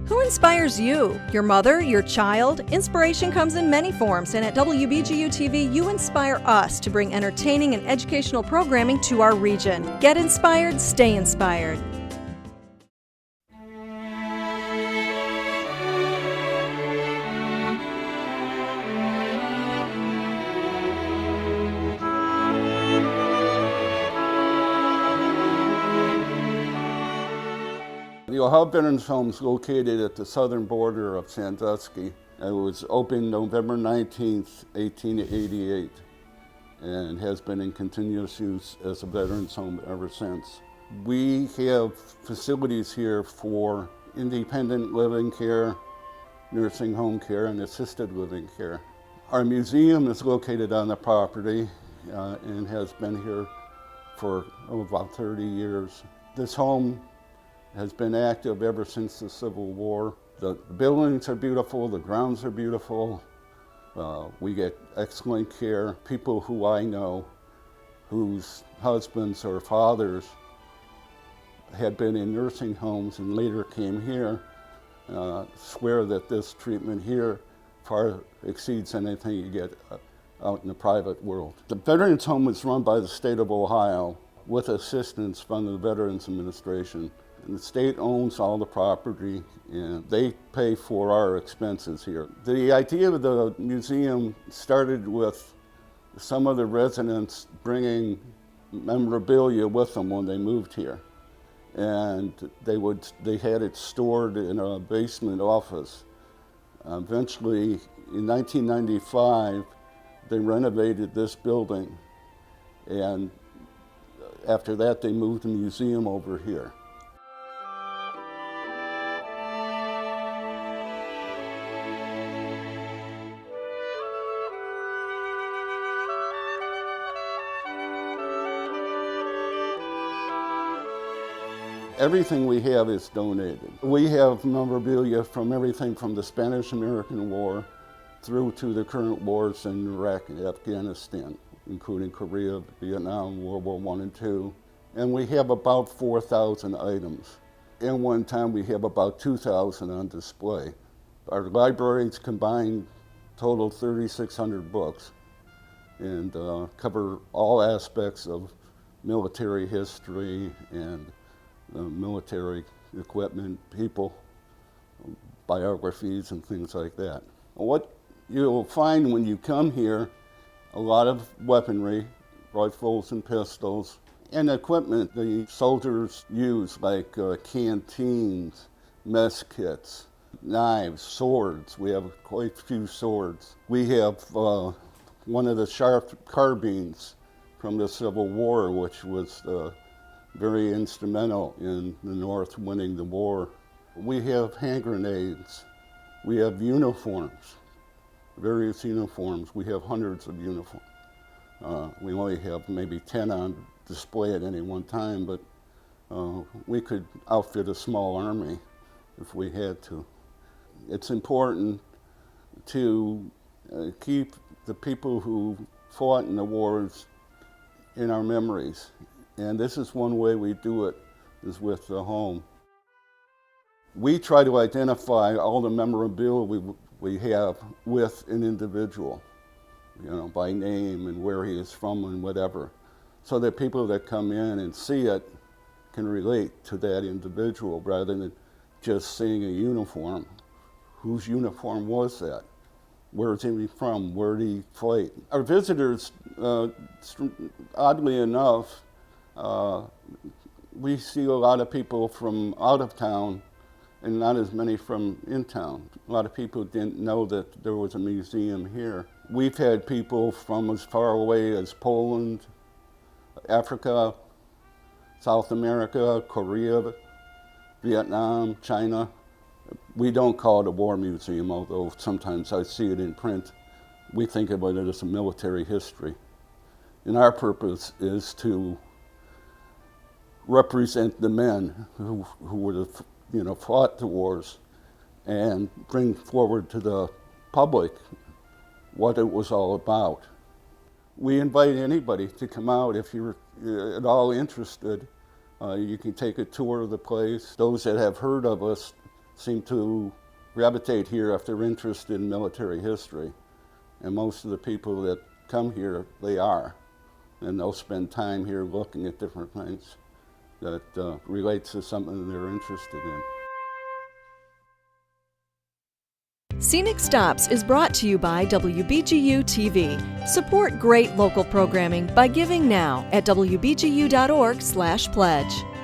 Who inspires you? Your mother? Your child? Inspiration comes in many forms, and at WBGU-TV, you inspire us to bring entertaining and educational programming to our region. Get inspired, stay inspired. The Ohio Veterans Home is located at the southern border of Sandusky. It was opened November 19th, 1888, and has been in continuous use as a veterans home ever since. We have facilities here for independent living care, nursing home care, and assisted living care. Our museum is located on the property and has been here for about 30 years. This home has been active ever since the Civil War. The buildings are beautiful, the grounds are beautiful. We get excellent care. People who I know, whose husbands or fathers had been in nursing homes and later came here, swear that this treatment here far exceeds anything you get out in the private world. The Veterans Home is run by the state of Ohio with assistance from the Veterans Administration. And the state owns all the property, and they pay for our expenses here. The idea of the museum started with some of the residents bringing memorabilia with them when they moved here. And they had it stored in a basement office. Eventually, in 1995, they renovated this building. And after that, they moved the museum over here. Everything we have is donated. We have memorabilia from everything from the Spanish-American War through to the current wars in Iraq and Afghanistan, including Korea, Vietnam, World War I and II. And we have about 4,000 items. And one time we have about 2,000 on display. Our libraries combined total 3,600 books and cover all aspects of military history and military equipment, people, biographies, and things like that. What you'll find when you come here, a lot of weaponry, rifles and pistols, and equipment the soldiers use, like canteens, mess kits, knives, swords. We have quite a few swords. We have one of the sharp carbines from the Civil War, which was very instrumental in the North winning the war. We have hand grenades. We have uniforms, various uniforms. We have hundreds of uniforms. We only have maybe 10 on display at any one time, but we could outfit a small army if we had to. It's important to keep the people who fought in the wars in our memories. And this is one way we do it, is with the home. We try to identify all the memorabilia we have with an individual, by name and where he is from and whatever, so that people that come in and see it can relate to that individual rather than just seeing a uniform. Whose uniform was that? Where is he from? Where did he fight? Our visitors, oddly enough, we see a lot of people from out of town and not as many from in town. A lot of people didn't know that there was a museum here. We've had people from as far away as Poland, Africa, South America, Korea, Vietnam, China. We don't call it a war museum, although sometimes I see it in print. We think about it as a military history. And our purpose is to represent the men who were fought the wars and bring forward to the public what it was all about. We invite anybody to come out if you're at all interested. You can take a tour of the place. Those that have heard of us seem to gravitate here if they're interested in military history. And most of the people that come here, they are. And they'll spend time here looking at different things that relates to something they're interested in. Scenic Stops is brought to you by WBGU-TV. Support great local programming by giving now at wbgu.org/pledge.